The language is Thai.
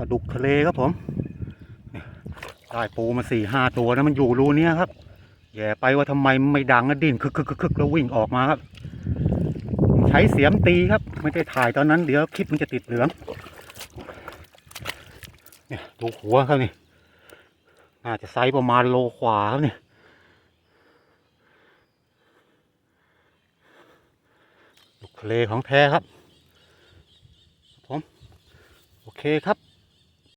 ลาดุกทะเลครับผมได้ปูมา4-5 ตัวนะมันอยู่รูนี้ครับแย่ไปว่าทำไมไม่ดังก็ดิ้นคึกแล้ววิ่งออกมาครับใช้เสียมตีครับไม่ได้ถ่ายตอนนั้นเดี๋ยวคลิปมันจะติดเหลืองเนี่ยดูหัวครับนี่น่าจะไซส์ประมาณโลกว่าครับนี่ดุกทะเลของแท้ครับผมโอเคครับ